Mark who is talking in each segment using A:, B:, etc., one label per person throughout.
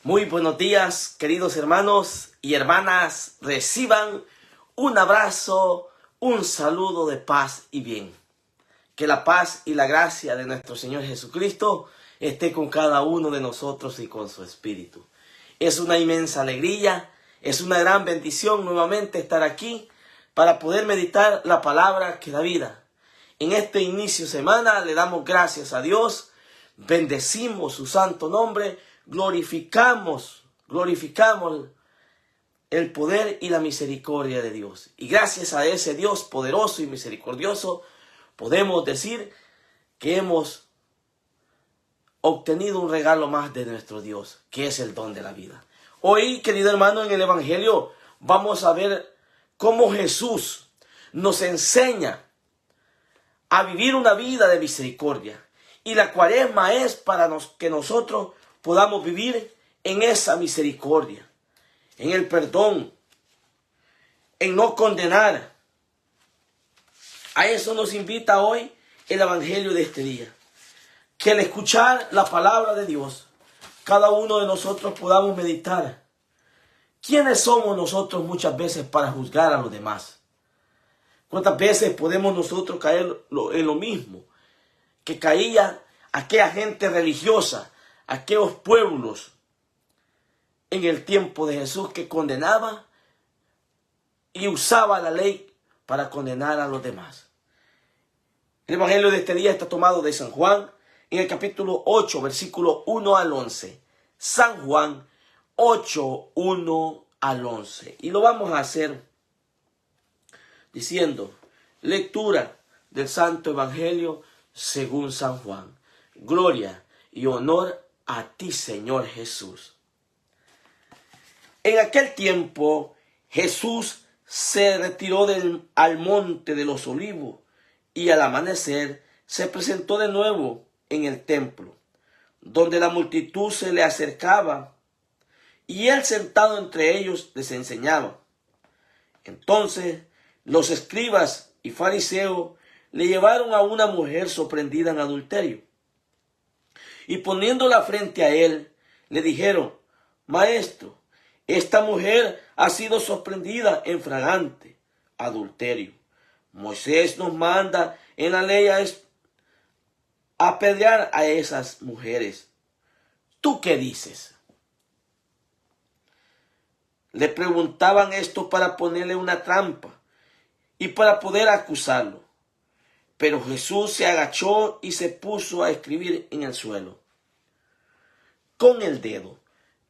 A: Muy buenos días, queridos hermanos y hermanas. Reciban un abrazo, un saludo de paz y bien. Que la paz y la gracia de nuestro Señor Jesucristo esté con cada uno de nosotros y con su espíritu. Es una inmensa alegría, es una gran bendición nuevamente estar aquí para poder meditar la palabra que da vida. En este inicio de semana le damos gracias a Dios, bendecimos su santo nombre, glorificamos el poder y la misericordia de Dios. Y gracias a ese Dios poderoso y misericordioso, podemos decir que hemos obtenido un regalo más de nuestro Dios, que es el don de la vida. Hoy, querido hermano, en el Evangelio vamos a ver cómo Jesús nos enseña a vivir una vida de misericordia. Y la Cuaresma es para que nosotros podamos vivir en esa misericordia, en el perdón, en no condenar. A eso nos invita hoy el Evangelio de este día. Que al escuchar la palabra de Dios, cada uno de nosotros podamos meditar. ¿Quiénes somos nosotros muchas veces para juzgar a los demás? ¿Cuántas veces podemos nosotros caer en lo mismo que caía aquella gente religiosa, aquellos pueblos en el tiempo de Jesús que condenaba y usaba la ley para condenar a los demás? El Evangelio de este día está tomado de San Juan en el capítulo 8, versículo 1 al 11. San Juan 8, 1 al 11. Y lo vamos a hacer diciendo: lectura del Santo Evangelio según San Juan. Gloria y honor a ti, Señor Jesús. En aquel tiempo Jesús se retiró al monte de los olivos y al amanecer se presentó de nuevo en el templo, donde la multitud se le acercaba y él sentado entre ellos les enseñaba. Entonces los escribas y fariseos le llevaron a una mujer sorprendida en adulterio y poniéndola frente a él le dijeron: Maestro, esta mujer ha sido sorprendida en flagrante adulterio. Moisés nos manda en la ley a apedrear a esas mujeres. ¿Tú qué dices? Le preguntaban esto para ponerle una trampa y para poder acusarlo. Pero Jesús se agachó y se puso a escribir en el suelo con el dedo.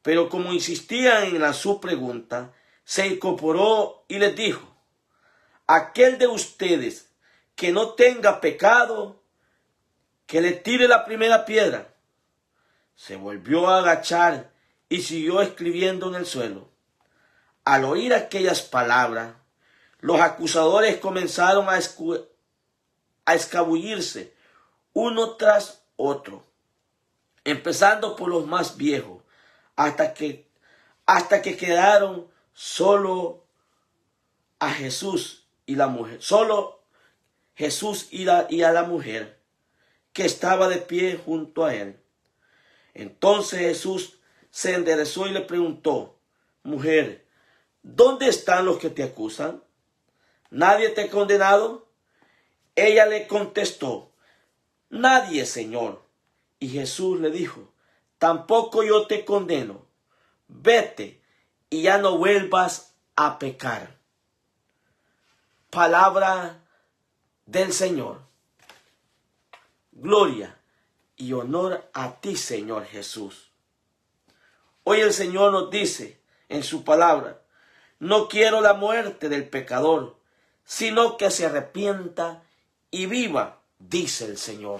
A: Pero como insistían en su pregunta, se incorporó y les dijo: aquel de ustedes que no tenga pecado, que le tire la primera piedra. Se volvió a agachar y siguió escribiendo en el suelo. Al oír aquellas palabras, los acusadores comenzaron a escabullirse uno tras otro, empezando por los más viejos, hasta que quedaron solo a Jesús y la mujer, solo Jesús y a la mujer que estaba de pie junto a él. Entonces Jesús se enderezó y le preguntó: Mujer, ¿dónde están los que te acusan? ¿Nadie te ha condenado? Ella le contestó: Nadie, Señor. Y Jesús le dijo: Tampoco yo te condeno. Vete y ya no vuelvas a pecar. Palabra del Señor. Gloria y honor a ti, Señor Jesús. Hoy el Señor nos dice en su palabra: no quiero la muerte del pecador, sino que se arrepienta y viva, dice el Señor.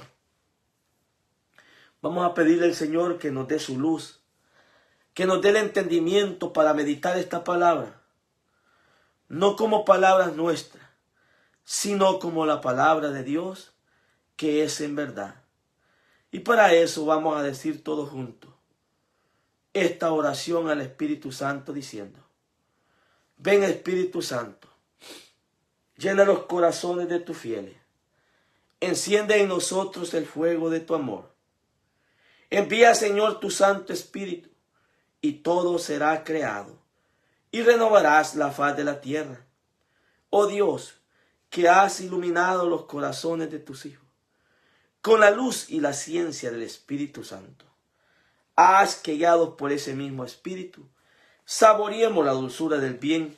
A: Vamos a pedirle al Señor que nos dé su luz, que nos dé el entendimiento para meditar esta palabra, no como palabras nuestras, sino como la palabra de Dios, que es en verdad. Y para eso vamos a decir todos juntos esta oración al Espíritu Santo diciendo: ven, Espíritu Santo, llena los corazones de tus fieles, enciende en nosotros el fuego de tu amor. Envía, Señor, tu Santo Espíritu y todo será creado, y renovarás la faz de la tierra. Oh Dios, que has iluminado los corazones de tus hijos con la luz y la ciencia del Espíritu Santo. Haz que, guiados por ese mismo Espíritu, saboreemos la dulzura del bien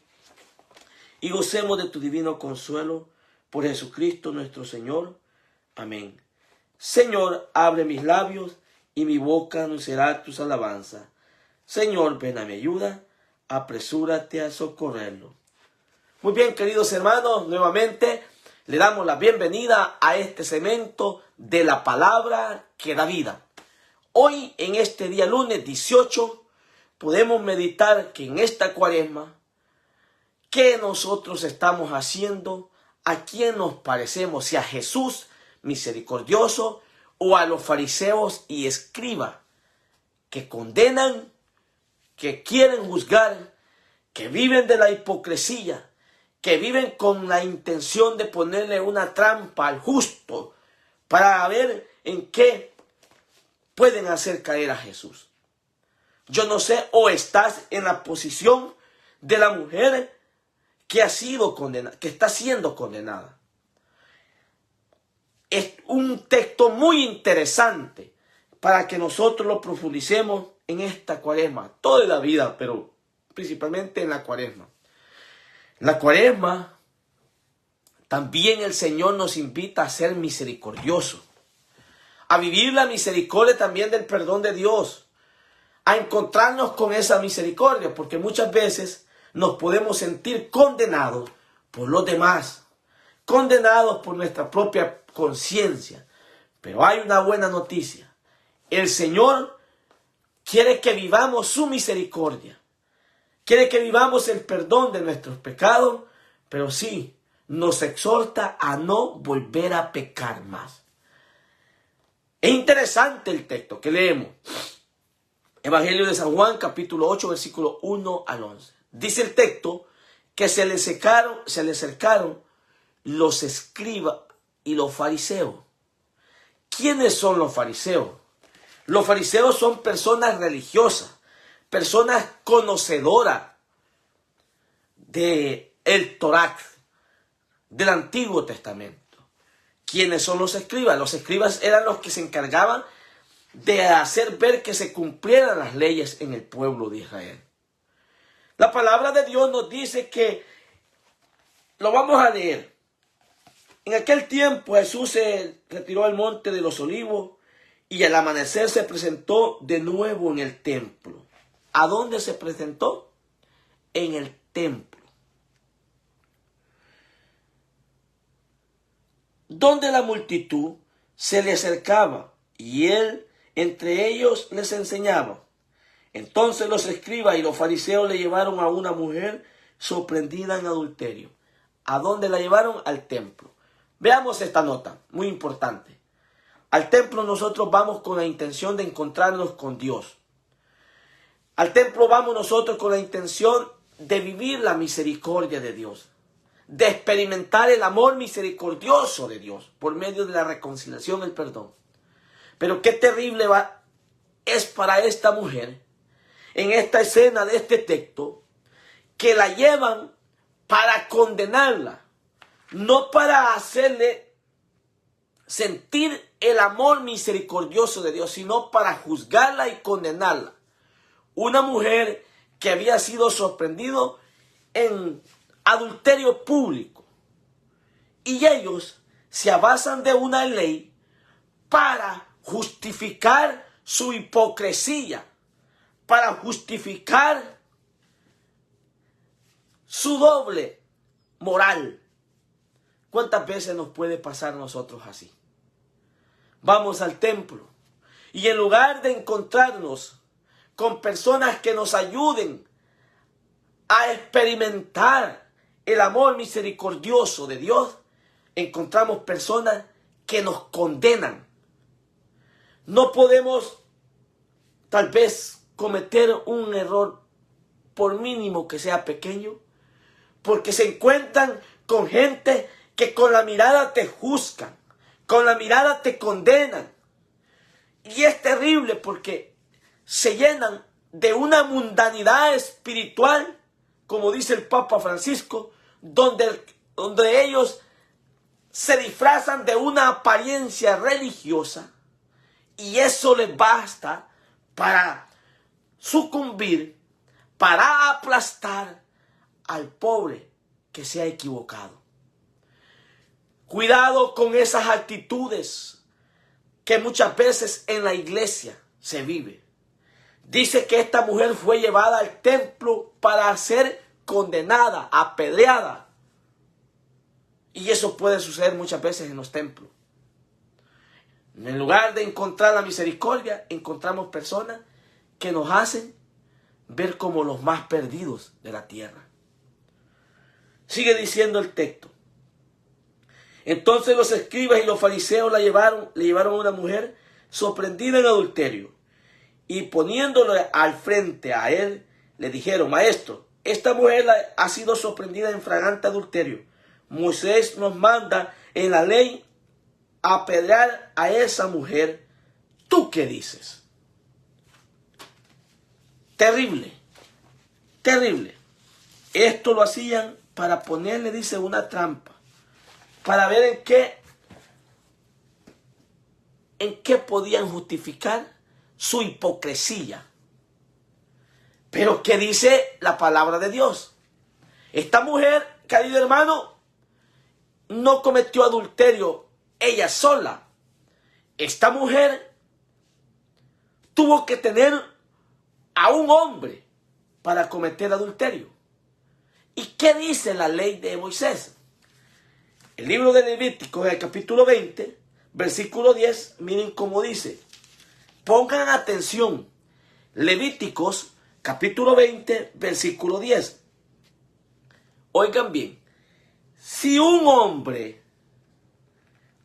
A: y gocemos de tu divino consuelo por Jesucristo nuestro Señor. Amén. Señor, abre mis labios y mi boca anunciará tus alabanzas. Señor, ven a mi ayuda, apresúrate a socorrerlo. Muy bien, queridos hermanos, nuevamente le damos la bienvenida a este segmento de la palabra que da vida. Hoy, en este día lunes 18, podemos meditar que en esta cuaresma, ¿qué nosotros estamos haciendo? ¿A quién nos parecemos? ¿Si a Jesús misericordioso o a los fariseos y escribas que condenan, que quieren juzgar, que viven de la hipocresía, que viven con la intención de ponerle una trampa al justo para ver en qué pueden hacer caer a Jesús? Yo no sé, o estás en la posición de la mujer que ha sido condenada, que está siendo condenada. Es un texto muy interesante para que nosotros lo profundicemos en esta cuaresma, toda la vida, pero principalmente en la cuaresma. La cuaresma, también el Señor nos invita a ser misericordiosos, a vivir la misericordia también del perdón de Dios, a encontrarnos con esa misericordia, porque muchas veces nos podemos sentir condenados por los demás, condenados por nuestra propia conciencia. Pero hay una buena noticia. El Señor quiere que vivamos su misericordia. Quiere que vivamos el perdón de nuestros pecados, pero sí nos exhorta a no volver a pecar más. Es interesante el texto que leemos. Evangelio de San Juan, capítulo 8, versículo 1 al 11. Dice el texto que se le acercaron los escribas y los fariseos. ¿Quiénes son los fariseos? Los fariseos son personas religiosas, personas conocedoras del Torá, del Antiguo Testamento. ¿Quiénes son los escribas? Los escribas eran los que se encargaban de hacer ver que se cumplieran las leyes en el pueblo de Israel. La palabra de Dios nos dice que, lo vamos a leer, en aquel tiempo Jesús se retiró al monte de los Olivos y al amanecer se presentó de nuevo en el templo. ¿A dónde se presentó? En el templo. Donde la multitud se le acercaba y él entre ellos les enseñaba. Entonces los escribas y los fariseos le llevaron a una mujer sorprendida en adulterio. ¿A dónde la llevaron? Al templo. Veamos esta nota, muy importante. Al templo nosotros vamos con la intención de encontrarnos con Dios. Al templo vamos nosotros con la intención de vivir la misericordia de Dios, de experimentar el amor misericordioso de Dios por medio de la reconciliación y el perdón. Pero qué terrible es para esta mujer, en esta escena de este texto, que la llevan para condenarla, no para hacerle sentir el amor misericordioso de Dios, sino para juzgarla y condenarla. Una mujer que había sido sorprendido en adulterio público. Y ellos se basan de una ley para justificar su hipocresía, para justificar su doble moral. ¿Cuántas veces nos puede pasar a nosotros así? Vamos al templo y en lugar de encontrarnos con personas que nos ayuden a experimentar el amor misericordioso de Dios, encontramos personas que nos condenan. No podemos tal vez cometer un error, por mínimo que sea pequeño, porque se encuentran con gente que con la mirada te juzgan, con la mirada te condenan. Y es terrible porque se llenan de una mundanidad espiritual, como dice el Papa Francisco, donde ellos se disfrazan de una apariencia religiosa y eso les basta para sucumbir, para aplastar al pobre que se ha equivocado. Cuidado con esas actitudes que muchas veces en la iglesia se vive. Dice que esta mujer fue llevada al templo para ser condenada, apedreada. Y eso puede suceder muchas veces en los templos. En lugar de encontrar la misericordia, encontramos personas que nos hacen ver como los más perdidos de la tierra. Sigue diciendo el texto. Entonces los escribas y los fariseos le llevaron a una mujer sorprendida en adulterio. Y poniéndole al frente a él, le dijeron: Maestro, esta mujer ha sido sorprendida en flagrante adulterio. Moisés nos manda en la ley apedrear a esa mujer. ¿Tú qué dices? Terrible, terrible. Esto lo hacían para ponerle, dice, una trampa, para ver en qué podían justificar su hipocresía. Pero ¿qué dice la palabra de Dios? Esta mujer, querido hermano, no cometió adulterio ella sola. Esta mujer tuvo que tener a un hombre para cometer adulterio. ¿Y qué dice la ley de Moisés? El libro de Levíticos, en el capítulo 20, versículo 10, miren cómo dice. Pongan atención. Levíticos, capítulo 20, versículo 10. Oigan bien. Si un hombre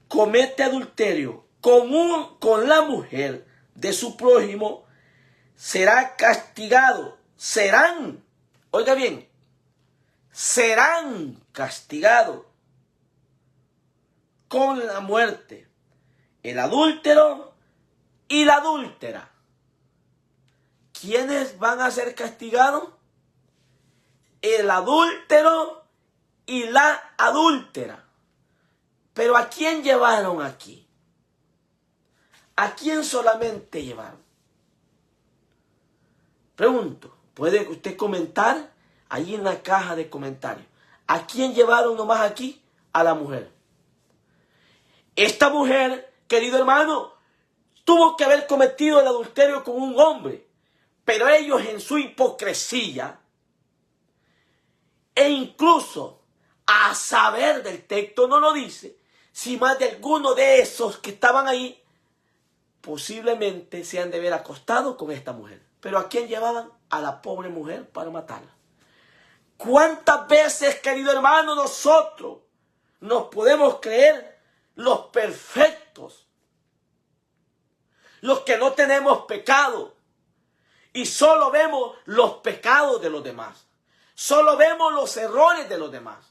A: comete adulterio con la mujer de su prójimo, será castigado. Oiga bien, serán castigados con la muerte el adúltero y la adúltera. ¿Quiénes van a ser castigados? El adúltero y la adúltera. Pero ¿a quién llevaron aquí? ¿A quién solamente llevaron? Pregunto, ¿puede usted comentar ahí en la caja de comentarios? ¿A quién llevaron nomás aquí? A la mujer. Esta mujer, querido hermano, tuvo que haber cometido el adulterio con un hombre, pero ellos en su hipocresía, e incluso a saber del texto no lo dice, si más de alguno de esos que estaban ahí posiblemente se han de haber acostado con esta mujer. Pero ¿a quién llevaban? A la pobre mujer para matarla. ¿Cuántas veces, querido hermano, nosotros nos podemos creer los perfectos, los que no tenemos pecado, y solo vemos los pecados de los demás? Solo vemos los errores de los demás.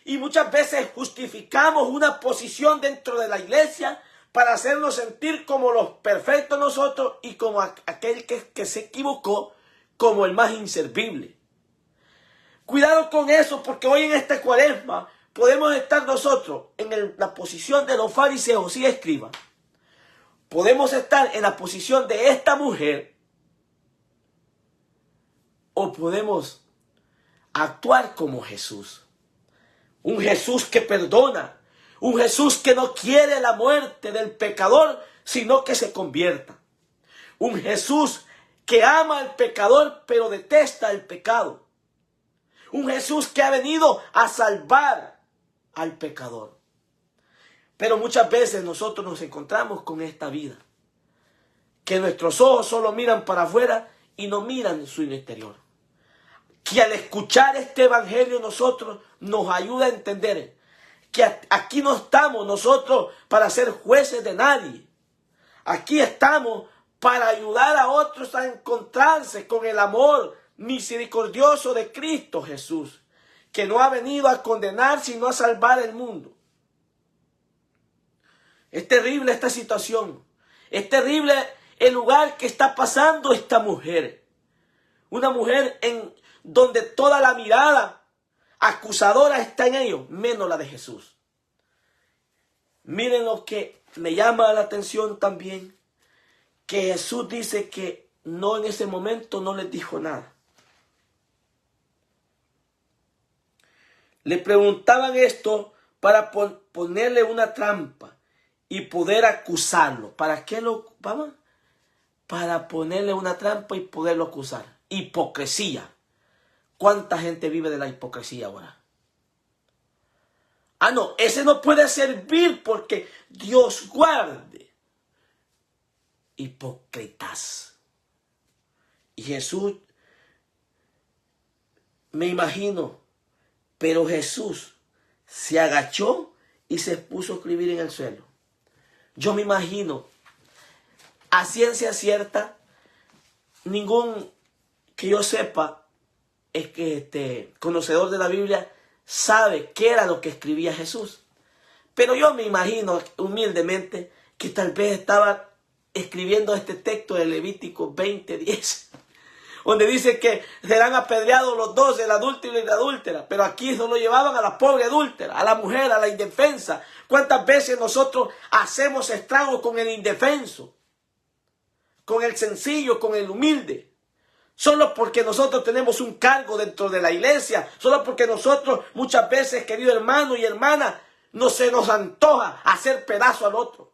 A: Y muchas veces justificamos una posición dentro de la iglesia para hacernos sentir como los perfectos nosotros y como aquel que se equivocó como el más inservible. Cuidado con eso, porque hoy en esta cuaresma podemos estar nosotros en la posición de los fariseos y escribas. Podemos estar en la posición de esta mujer, o podemos actuar como Jesús. Un Jesús que perdona. Un Jesús que no quiere la muerte del pecador, sino que se convierta. Un Jesús que ama al pecador, pero detesta el pecado. Un Jesús que ha venido a salvar al pecador. Pero muchas veces nosotros nos encontramos con esta vida, que nuestros ojos solo miran para afuera y no miran en su interior. Que al escuchar este evangelio nosotros nos ayuda a entender que aquí no estamos nosotros para ser jueces de nadie. Aquí estamos para ayudar a otros a encontrarse con el amor misericordioso de Cristo Jesús, que no ha venido a condenar sino a salvar el mundo. Es terrible esta situación. Es terrible el lugar que está pasando esta mujer. Una mujer en donde toda la mirada acusadora está en ellos, menos la de Jesús. Miren lo que me llama la atención también, que Jesús dice que no, en ese momento no les dijo nada. Le preguntaban esto para ponerle una trampa y poder acusarlo. ¿Para qué lo vamos? Para ponerle una trampa y poderlo acusar. Hipocresía. ¿Cuánta gente vive de la hipocresía ahora? Ah, no, ese no puede servir porque Dios guarde. Hipócritas. Y Jesús, me imagino, pero Jesús se agachó y se puso a escribir en el suelo. Yo me imagino, a ciencia cierta, ningún que yo sepa, es que conocedor de la Biblia, sabe qué era lo que escribía Jesús. Pero yo me imagino humildemente que tal vez estaba escribiendo este texto de Levítico 20:10, donde dice que serán apedreados los dos, el adúltero y la adúltera. Pero aquí solo llevaban a la pobre adúltera, a la mujer, a la indefensa. ¿Cuántas veces nosotros hacemos estragos con el indefenso, con el sencillo, con el humilde? Solo porque nosotros tenemos un cargo dentro de la iglesia, solo porque nosotros muchas veces, querido hermano y hermana, no se nos antoja hacer pedazo al otro.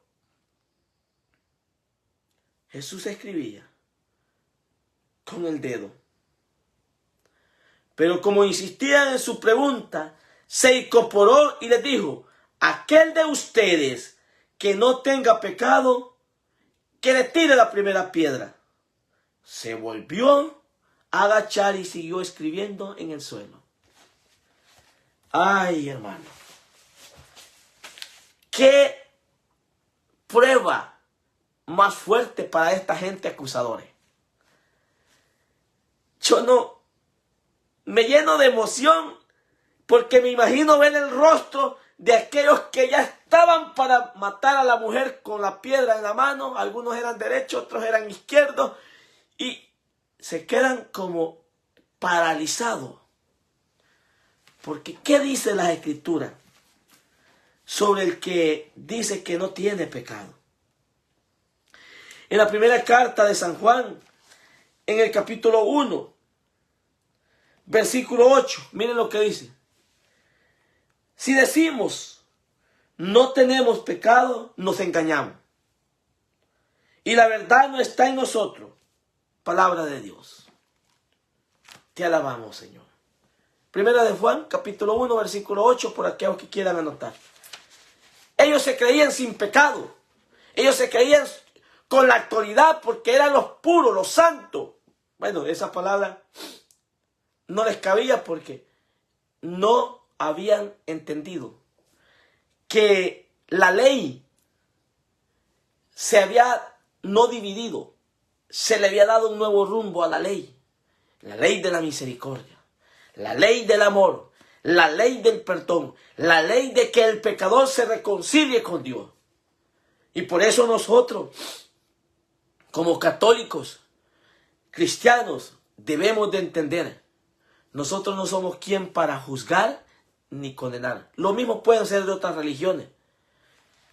A: Jesús escribía con el dedo. Pero como insistían en su pregunta, se incorporó y les dijo: aquel de ustedes que no tenga pecado, que le tire la primera piedra. Se volvió a agachar y siguió escribiendo en el suelo. Ay, hermano, qué prueba más fuerte para esta gente acusadora. Yo no me lleno de emoción porque me imagino ver el rostro de aquellos que ya estaban para matar a la mujer con la piedra en la mano. Algunos eran derechos, otros eran izquierdos, y se quedan como paralizados. Porque ¿qué dice la Escritura sobre el que dice que no tiene pecado? En la primera carta de San Juan, en el capítulo 1, versículo 8, miren lo que dice. Si decimos no tenemos pecado, nos engañamos, y la verdad no está en nosotros. Palabra de Dios. Te alabamos, Señor. Primera de Juan, capítulo 1, versículo 8, por aquellos que quieran anotar. Ellos se creían sin pecado. Ellos se creían con la autoridad porque eran los puros, los santos. Bueno, esa palabra no les cabía porque no habían entendido que la ley se había no dividido. Se le había dado un nuevo rumbo a la ley de la misericordia, la ley del amor, la ley del perdón, la ley de que el pecador se reconcilie con Dios. Y por eso nosotros, como católicos, cristianos, debemos de entender, nosotros no somos quien para juzgar ni condenar. Lo mismo pueden ser de otras religiones.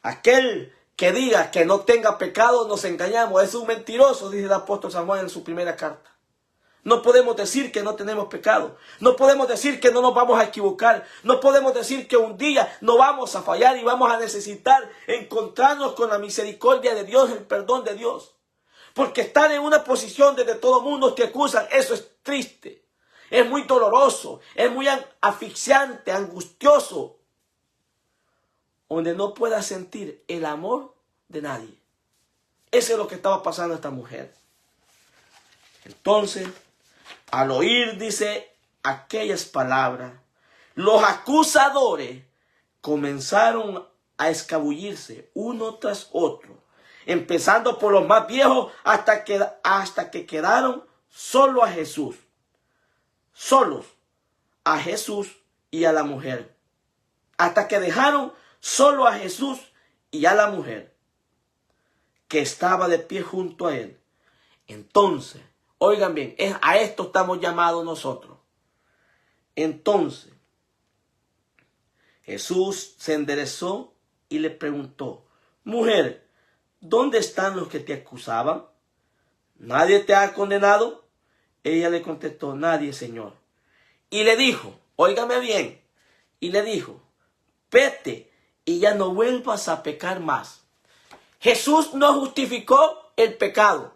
A: Aquel que diga que no tenga pecado, nos engañamos. Es un mentiroso, dice el apóstol San Juan en su primera carta. No podemos decir que no tenemos pecado. No podemos decir que no nos vamos a equivocar. No podemos decir que un día no vamos a fallar y vamos a necesitar encontrarnos con la misericordia de Dios, el perdón de Dios. Porque estar en una posición donde todo el mundo te acusa, eso es triste. Es muy doloroso, es muy asfixiante, angustioso. Donde no pueda sentir el amor de nadie. Eso es lo que estaba pasando a esta mujer. Entonces, al oír, dice, aquellas palabras, los acusadores comenzaron a escabullirse uno tras otro, empezando por los más viejos hasta que quedaron solos a Jesús y a la mujer. Hasta que dejaron solo a Jesús y a la mujer que estaba de pie junto a él. Entonces Oigan bien, a esto estamos llamados nosotros. Entonces, Jesús se enderezó y le preguntó: mujer, ¿dónde están los que te acusaban? ¿Nadie te ha condenado? Ella le contestó: nadie, Señor. Y le dijo, óigame bien, y le dijo: vete y ya no vuelvas a pecar más. Jesús no justificó el pecado.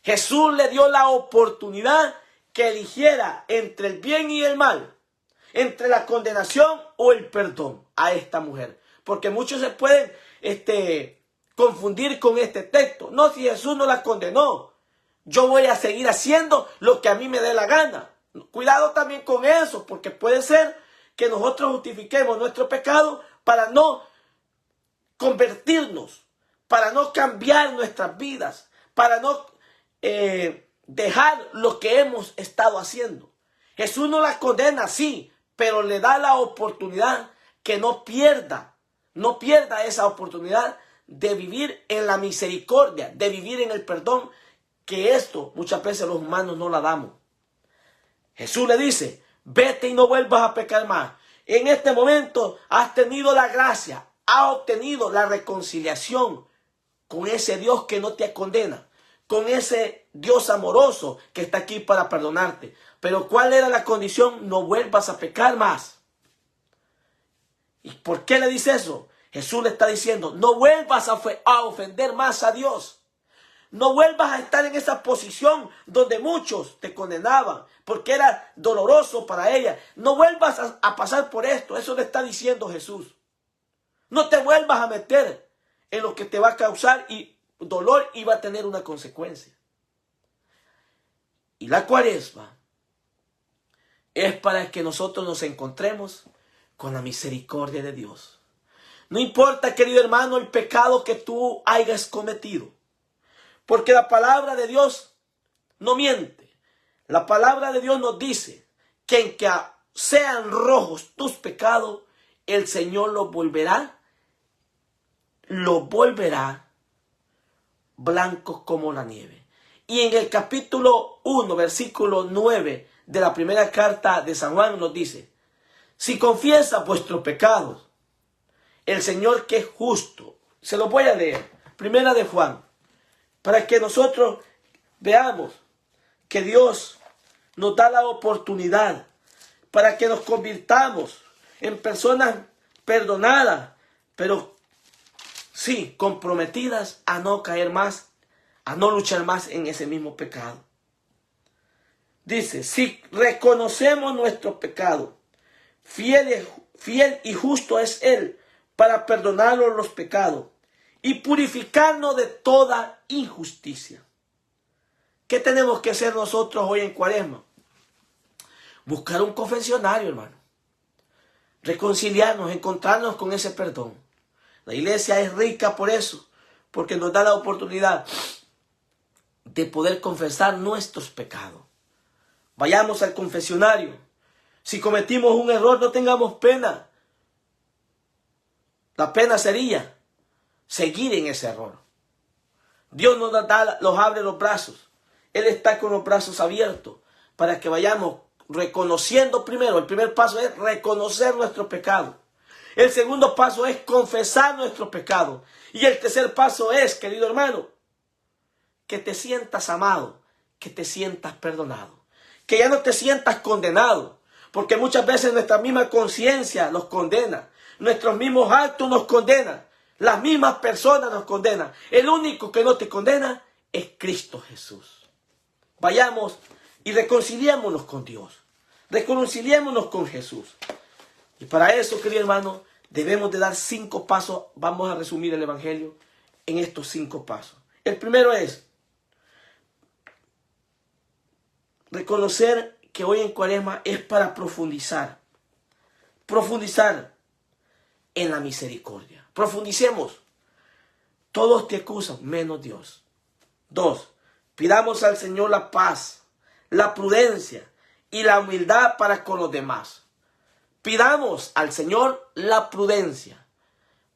A: Jesús le dio la oportunidad que eligiera entre el bien y el mal, entre la condenación o el perdón a esta mujer. Porque muchos se pueden confundir con este texto. No, si Jesús no la condenó, yo voy a seguir haciendo lo que a mí me dé la gana. Cuidado también con eso, porque puede ser que nosotros justifiquemos nuestro pecado para no convertirnos, para no cambiar nuestras vidas, para no dejar lo que hemos estado haciendo. Jesús no la condena, sí, pero le da la oportunidad que no pierda esa oportunidad de vivir en la misericordia, de vivir en el perdón, que esto muchas veces los humanos no la damos. Jesús le dice: vete y no vuelvas a pecar más. En este momento has tenido la gracia, has obtenido la reconciliación con ese Dios que no te condena, con ese Dios amoroso que está aquí para perdonarte. Pero ¿cuál era la condición? No vuelvas a pecar más. ¿Y por qué le dice eso? Jesús le está diciendo: no vuelvas a ofender más a Dios. No vuelvas a estar en esa posición donde muchos te condenaban porque era doloroso para ella. No vuelvas a pasar por esto. Eso le está diciendo Jesús. No te vuelvas a meter en lo que te va a causar dolor y va a tener una consecuencia. Y la Cuaresma es para que nosotros nos encontremos con la misericordia de Dios. No importa, querido hermano, el pecado que tú hayas cometido, porque la palabra de Dios no miente. La palabra de Dios nos dice que en que sean rojos tus pecados, el Señor los volverá blancos como la nieve. Y en el capítulo 1, versículo 9 de la primera carta de San Juan nos dice: si confiesas vuestros pecados, el Señor, que es justo. Se lo voy a leer. Primera de Juan, para que nosotros veamos que Dios nos da la oportunidad para que nos convirtamos en personas perdonadas, pero sí comprometidas a no caer más, a no luchar más en ese mismo pecado. Dice: si reconocemos nuestro pecado, fiel y justo es Él para perdonarnos los pecados y purificarnos de toda injusticia. ¿Qué tenemos que hacer nosotros hoy en Cuaresma? Buscar un confesionario, hermano. Reconciliarnos, encontrarnos con ese perdón. La iglesia es rica por eso, porque nos da la oportunidad de poder confesar nuestros pecados. Vayamos al confesionario. Si cometimos un error, no tengamos pena. La pena sería seguir en ese error. Dios nos abre los brazos. Él está con los brazos abiertos para que vayamos reconociendo primero. El primer paso es reconocer nuestro pecado. El segundo paso es confesar nuestro pecado. Y el tercer paso es, querido hermano, que te sientas amado, que te sientas perdonado, que ya no te sientas condenado. Porque muchas veces nuestra misma conciencia nos condena. Nuestros mismos actos nos condenan. Las mismas personas nos condenan. El único que no te condena es Cristo Jesús. Vayamos y reconciliémonos con Dios. Reconciliémonos con Jesús. Y para eso, querido hermano, debemos de dar 5 pasos. Vamos a resumir el Evangelio en estos 5 pasos. El primero es reconocer que hoy en Cuaresma es para profundizar. Profundizar en la misericordia. Profundicemos. Todos te acusan, menos Dios. 2. Pidamos al Señor la paz, la prudencia y la humildad para con los demás. Pidamos al Señor la prudencia.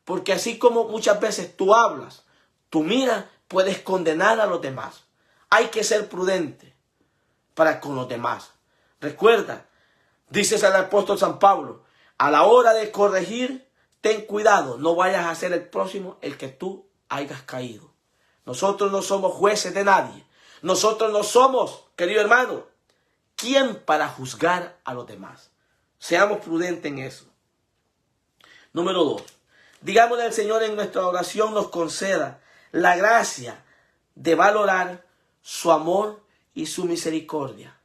A: Porque así como muchas veces tú hablas, tú miras, puedes condenar a los demás. Hay que ser prudente para con los demás. Recuerda, dice el apóstol San Pablo, a la hora de corregir, ten cuidado, no vayas a ser el próximo el que tú hayas caído. Nosotros no somos jueces de nadie. Nosotros no somos, querido hermano, ¿quién para juzgar a los demás? Seamos prudentes en eso. Número 2. Digámosle al Señor en nuestra oración nos conceda la gracia de valorar su amor y su misericordia.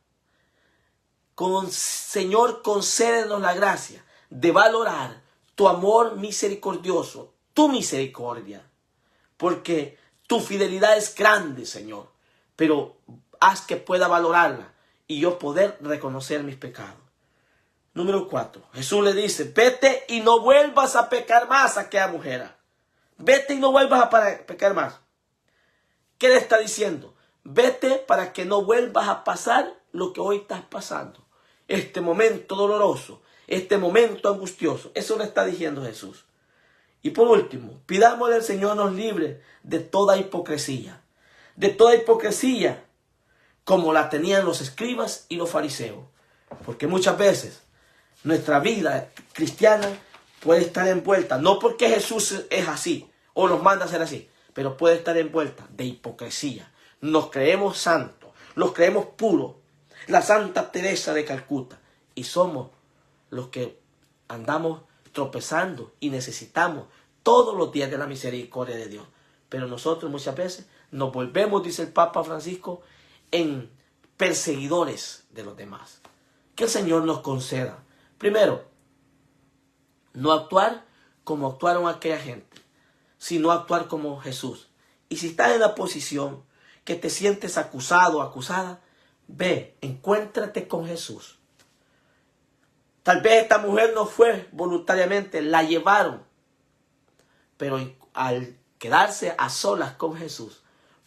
A: Señor, concédenos la gracia de valorar tu amor misericordioso, tu misericordia. Porque tu fidelidad es grande, Señor. Pero haz que pueda valorarla y yo poder reconocer mis pecados. Número 4. Jesús le dice, vete y no vuelvas a pecar más a aquella mujer. Vete y no vuelvas a pecar más. ¿Qué le está diciendo? Vete para que no vuelvas a pasar lo que hoy estás pasando. Este momento doloroso, este momento angustioso. Eso le está diciendo Jesús. Y por último, pidámosle al Señor nos libre de toda hipocresía. De toda hipocresía como la tenían los escribas y los fariseos. Porque muchas veces nuestra vida cristiana puede estar envuelta, no porque Jesús es así o nos manda a ser así, pero puede estar envuelta de hipocresía. Nos creemos santos, nos creemos puros, la Santa Teresa de Calcuta, y somos los que andamos tropezando y necesitamos todos los días de la misericordia de Dios. Pero nosotros muchas veces nos volvemos, dice el Papa Francisco, en perseguidores de los demás. Que el Señor nos conceda, primero, no actuar como actuaron aquella gente, sino actuar como Jesús. Y si estás en la posición que te sientes acusado o acusada, ve, encuéntrate con Jesús. Tal vez esta mujer no fue voluntariamente, la llevaron. Pero al quedarse a solas con Jesús,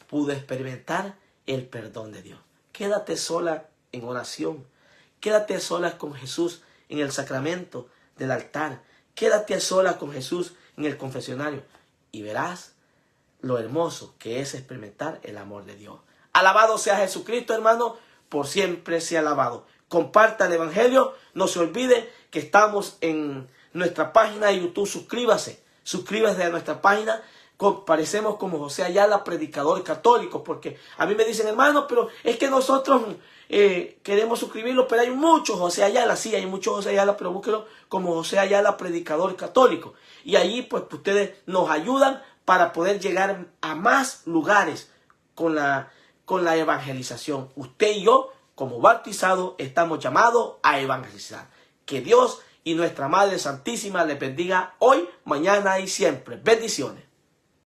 A: pudo experimentar el perdón de Dios. Quédate sola en oración. Quédate sola con Jesús en el sacramento del altar. Quédate sola con Jesús en el confesionario. Y verás lo hermoso que es experimentar el amor de Dios. Alabado sea Jesucristo, hermano, por siempre sea alabado. Comparta el Evangelio. No se olvide que estamos en nuestra página de YouTube. Suscríbase a nuestra página. Parecemos como José Ayala, predicador católico, porque a mí me dicen, hermano, pero es que nosotros queremos suscribirlo, pero hay muchos José Ayala. Sí, hay muchos José Ayala, pero búsquelo como José Ayala, predicador católico. Y allí pues ustedes nos ayudan para poder llegar a más lugares con la evangelización. Usted y yo, como bautizados, estamos llamados a evangelizar. Que Dios y nuestra Madre Santísima les bendiga hoy, mañana y siempre. Bendiciones.